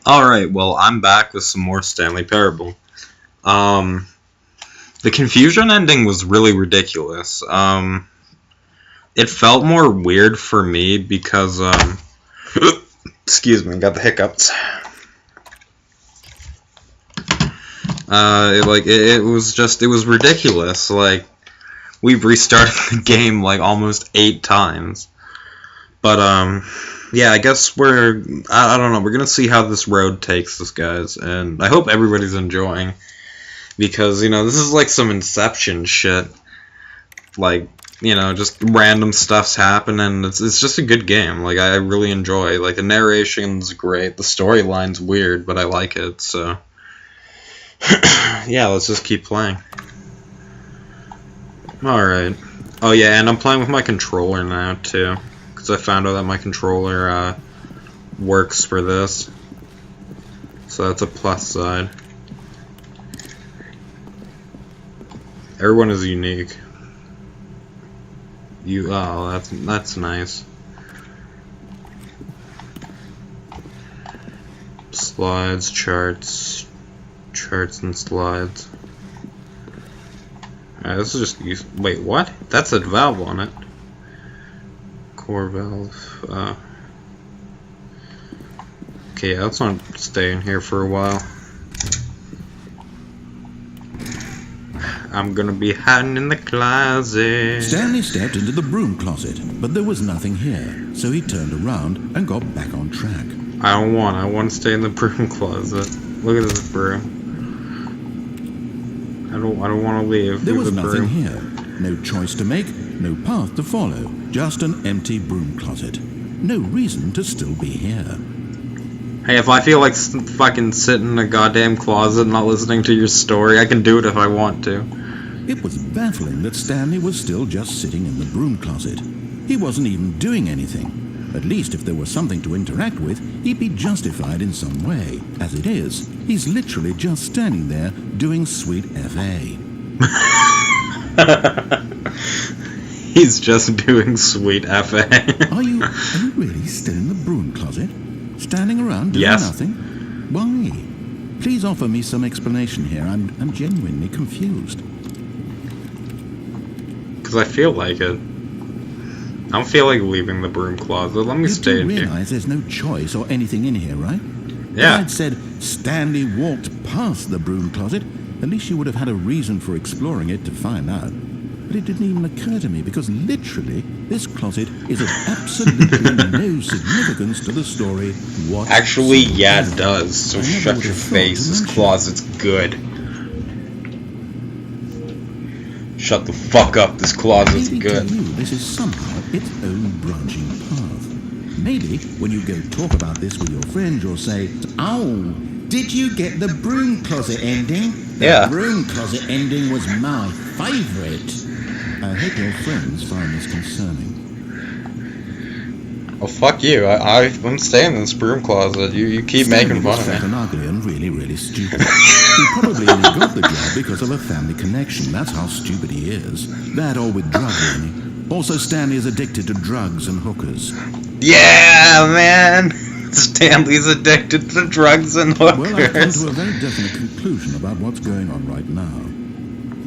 Alright, well, I'm back with some more Stanley Parable. The confusion ending was really ridiculous. It felt more weird for me because, excuse me, got the hiccups. It was ridiculous. Like, we've restarted the game, like, almost 8 times. But, yeah, I guess I don't know, we're gonna see how this road takes us, guys, and I hope everybody's enjoying, because, this is like some Inception shit, like, just random stuff's happening, it's just a good game, like, I really enjoy, like, the narration's great, the storyline's weird, but I like it, so, yeah, let's just keep playing. Alright, oh yeah, and I'm playing with my controller now, too. Because I found out that my controller works for this. So that's a plus side. Everyone is unique. Oh, that's nice. Slides, charts and slides. Alright, this is just wait, what? That's a valve on it. Core valve. Okay, let's not stay in here for a while. I'm gonna be hiding in the closet. Stanley stepped into the broom closet, but there was nothing here, so he turned around and got back on track. I want to stay in the broom closet. Look at this broom. I don't want to leave. There was nothing here. No choice to make, no path to follow. Just an empty broom closet. No reason to still be here. Hey, if I feel like fucking sitting in a goddamn closet not listening to your story, I can do it if I want to. It was baffling that Stanley was still just sitting in the broom closet. He wasn't even doing anything. At least if there was something to interact with, he'd be justified in some way. As it is, he's literally just standing there doing sweet FA. He's just doing sweet FA. Are you really still in the broom closet? Standing around doing nothing? Why? Please offer me some explanation here. I'm genuinely confused. Because I feel like it. I don't feel like leaving the broom closet. Let me stay in here. You realize there's no choice or anything in here, right? Yeah. If I'd said Stanley walked past the broom closet, at least you would have had a reason for exploring it to find out. But it didn't even occur to me, because literally, this closet is of absolutely no significance to the story whatsoever. Actually, yeah, it does. So shut your face. This closet's good. Shut the fuck up. This closet's good. To you, this is somehow its own branching path. Maybe when you go talk about this with your friends, you'll say, "Oh, did you get the broom closet ending? The broom closet ending was my favourite." I hope your friends find this concerning. Well, fuck you. I'm staying in this broom closet. You keep making fun of me. Fat and ugly and really, really stupid. He probably only got the job because of a family connection. That's how stupid he is. That or with drug money. Also, Stanley is addicted to drugs and hookers. Yeah, man! Stanley's addicted to drugs and hookers. Well, I've come to a very definite conclusion about what's going on right now.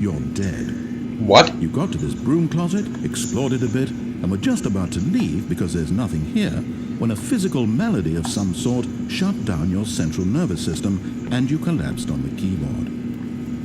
You're dead. What? You got to this broom closet, explored it a bit, and were just about to leave because there's nothing here, when a physical malady of some sort shut down your central nervous system and you collapsed on the keyboard.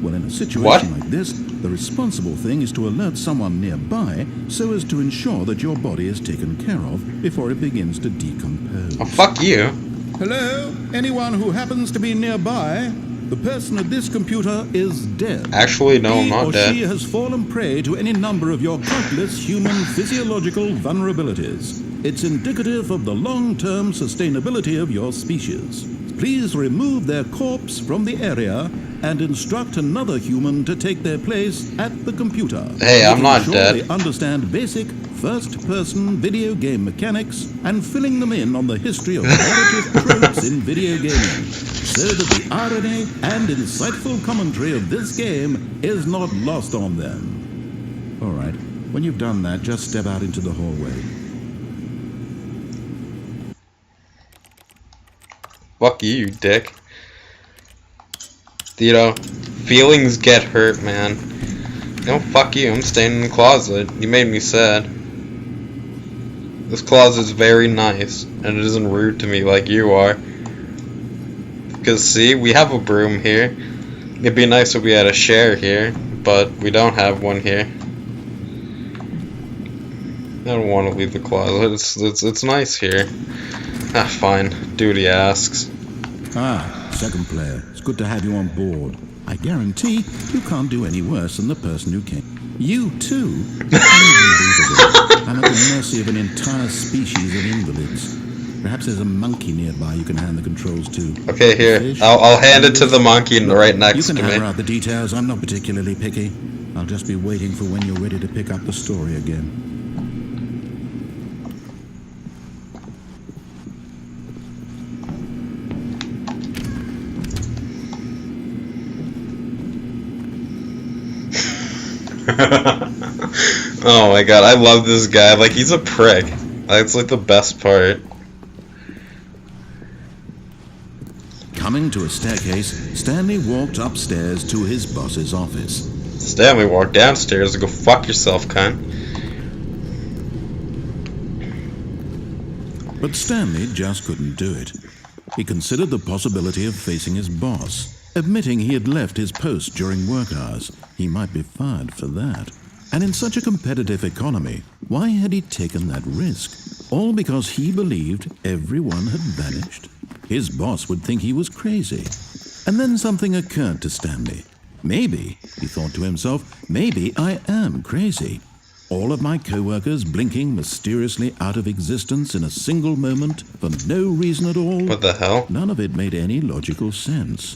Well, in a situation like this, the responsible thing is to alert someone nearby so as to ensure that your body is taken care of before it begins to decompose. Oh, fuck you. Hello? Anyone who happens to be nearby? The person at this computer is dead. Actually, no, I'm not dead. He or she has fallen prey to any number of your countless human physiological vulnerabilities. It's indicative of the long-term sustainability of your species. Please remove their corpse from the area and instruct another human to take their place at the computer. Hey, I'm not dead. They understand basic first-person video game mechanics and filling them in on the history of narrative tropes in video gaming, so that the irony and insightful commentary of this game is not lost on them. All right, when you've done that, just step out into the hallway. Fuck you, dick. You know, feelings get hurt, man. No, fuck you. I'm staying in the closet. You made me sad. This closet's very nice, and it isn't rude to me like you are. Because, see, we have a broom here. It'd be nice if we had a share here, but we don't have one here. I don't want to leave the closet. It's nice here. Ah, fine. Duty asks. Ah, second player. It's good to have you on board. I guarantee you can't do any worse than the person who came. You, too? Unbelievable. I'm at the mercy of an entire species of invalids. Perhaps there's a monkey nearby you can hand the controls to. Okay, here. I'll hand it to the monkey right next to me. You can hammer out the details. I'm not particularly picky. I'll just be waiting for when you're ready to pick up the story again. Oh my god, I love this guy. Like, he's a prick. That's like the best part. Coming to a staircase, Stanley walked upstairs to his boss's office. Stanley, walk downstairs and go fuck yourself, cunt. But Stanley just couldn't do it. He considered the possibility of facing his boss. Admitting he had left his post during work hours, he might be fired for that. And in such a competitive economy, why had he taken that risk? All because he believed everyone had vanished? His boss would think he was crazy. And then something occurred to Stanley. Maybe, he thought to himself, maybe I am crazy. All of my co-workers blinking mysteriously out of existence in a single moment for no reason at all. What the hell? None of it made any logical sense.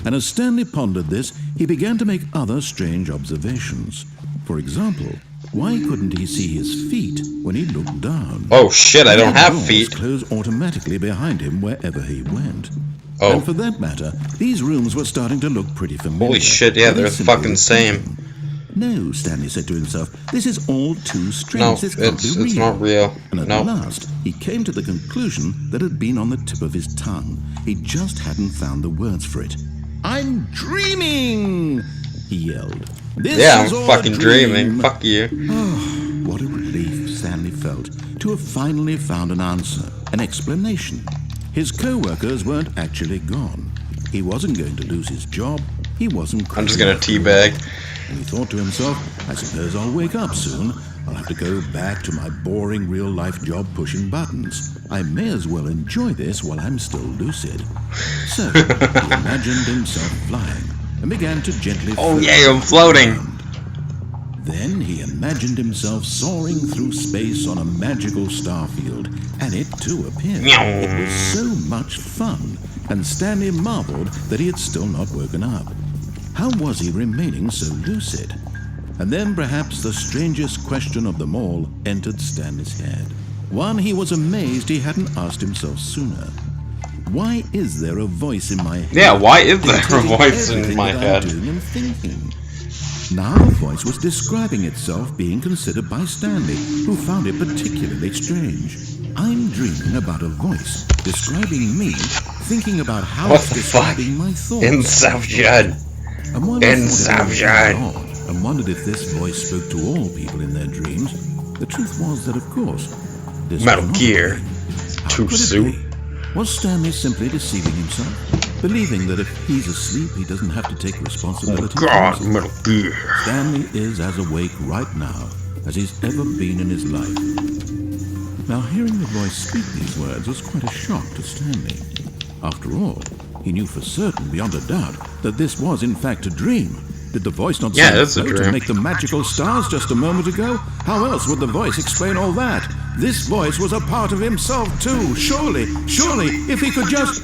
And as Stanley pondered this, he began to make other strange observations. For example, why couldn't he see his feet when he looked down? Oh shit, I don't have feet. Doors closed automatically behind him wherever he went. Oh. And for that matter, these rooms were starting to look pretty familiar. Holy shit, yeah, they're fucking same. No, Stanley said to himself, this is all too strange. No, this can't be real. it's not real. And at last, he came to the conclusion that had been on the tip of his tongue. He just hadn't found the words for it. I'm dreaming! He yelled. Yeah, I'm fucking dreaming. Fuck you. Oh, what a relief Stanley felt to have finally found an answer, an explanation. His co-workers weren't actually gone. He wasn't going to lose his job. He wasn't crazy. I'm just gonna teabag. And he thought to himself, I suppose I'll wake up soon. I'll have to go back to my boring real-life job pushing buttons. I may as well enjoy this while I'm still lucid. So, he imagined himself flying and began to gently float. Oh yeah, I'm floating! Around. Then he imagined himself soaring through space on a magical starfield, and it too appeared. It was so much fun, and Stanley marveled that he had still not woken up. How was he remaining so lucid? And then perhaps the strangest question of them all entered Stanley's head. One he was amazed he hadn't asked himself sooner. Why is there a voice in my head? Yeah, why is there a voice in my head? I'm doing and thinking? Now the voice was describing itself being considered by Stanley, who found it particularly strange. I'm dreaming about a voice describing me, thinking about how it's describing my thoughts. Inception! Inception! And wondered if this voice spoke to all people in their dreams. The truth was that, of course, this Metal was not Gear. a dream. How Too could it soon. be? Was Stanley simply deceiving himself, believing that if he's asleep, he doesn't have to take responsibility? Oh God, Metal Gear. Stanley is as awake right now as he's ever been in his life. Now, hearing the voice speak these words was quite a shock to Stanley. After all, he knew for certain, beyond a doubt, that this was in fact a dream. Did the voice not say that's a so dream. to make the magical stars just a moment ago? How else would the voice explain all that? This voice was a part of himself too. Surely, if he could just...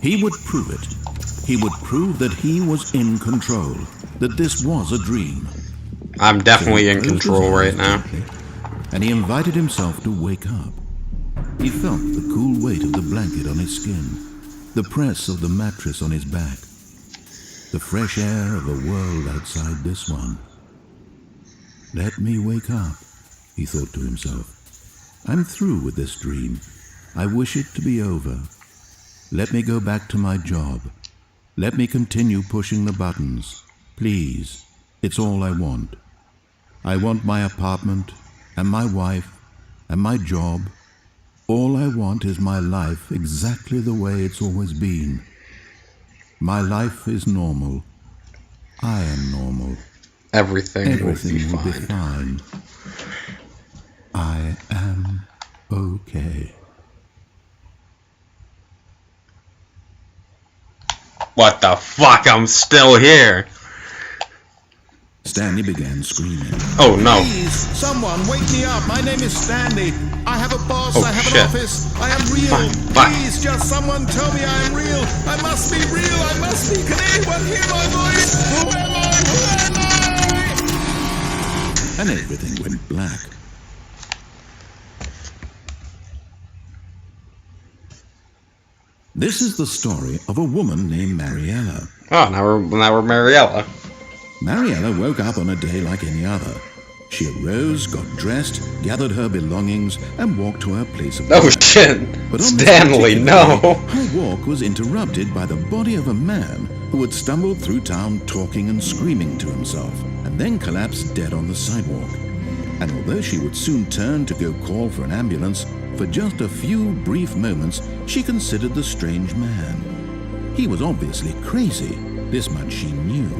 He would prove it. He would prove that he was in control, that this was a dream. I'm definitely in control right now. And he invited himself to wake up. He felt the cool weight of the blanket on his skin, the press of the mattress on his back, the fresh air of the world outside this one. Let me wake up, he thought to himself. I'm through with this dream. I wish it to be over. Let me go back to my job. Let me continue pushing the buttons. Please. It's all I want. I want my apartment, and my wife, and my job. All I want is my life exactly the way it's always been. My life is normal. I am normal. Everything will be fine. I am okay. What the fuck? I'm still here. Stanley began screaming. Oh no. Please, someone wake me up. My name is Stanley. I have a boss. I have an office. I am real. Please, just someone tell me I am real. I must be real. I must be. Can anyone hear my voice? Who am I? Who am I? And everything went black. This is the story of a woman named Mariella. Oh, now we're Mariella. Mariella woke up on a day like any other. She arose, got dressed, gathered her belongings, and walked to her place of work. Oh shit! But on Stanley, no! Day, her walk was interrupted by the body of a man who had stumbled through town talking and screaming to himself, and then collapsed dead on the sidewalk. And although she would soon turn to go call for an ambulance, for just a few brief moments she considered the strange man. He was obviously crazy. This much she knew.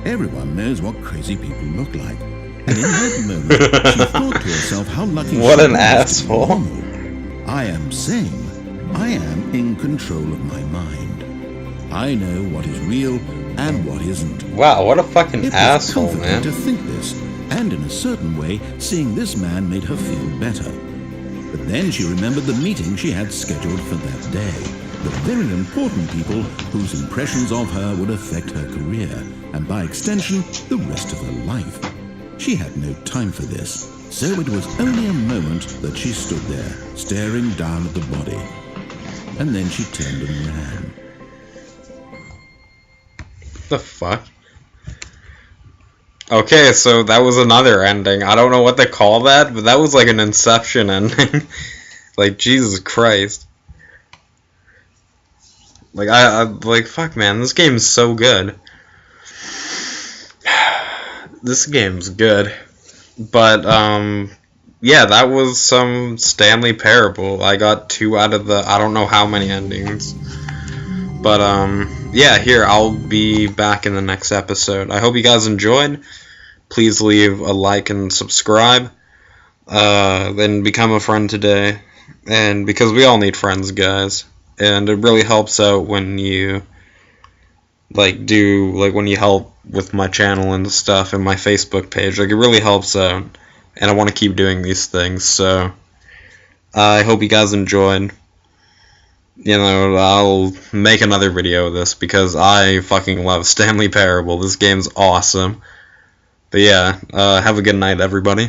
Everyone knows what crazy people look like. And in that moment, she thought to herself how lucky what she an was asshole. to be normal. I am sane. I am in control of my mind. I know what is real and what isn't. Wow, what a fucking asshole, It was man. comforting to think this, and in a certain way, seeing this man made her feel better. But then she remembered the meeting she had scheduled for that day. The very important people whose impressions of her would affect her career, and by extension, the rest of her life. She had no time for this, so it was only a moment that she stood there, staring down at the body. And then she turned and ran. The fuck? Okay, so that was another ending. I don't know what they call that, but that was like an Inception ending. Like, Jesus Christ. Like, I like, fuck, man, this game is so good. This game's good. But, yeah, that was some Stanley Parable. I got 2 out of the, I don't know how many endings. But, yeah, here, I'll be back in the next episode. I hope you guys enjoyed. Please leave a like and subscribe. Then become a friend today. And because we all need friends, guys. And it really helps out when you, when you help with my channel and stuff and my Facebook page. Like, it really helps out. And I want to keep doing these things, so I hope you guys enjoyed. You know, I'll make another video of this because I fucking love Stanley Parable. This game's awesome. But yeah, have a good night, everybody.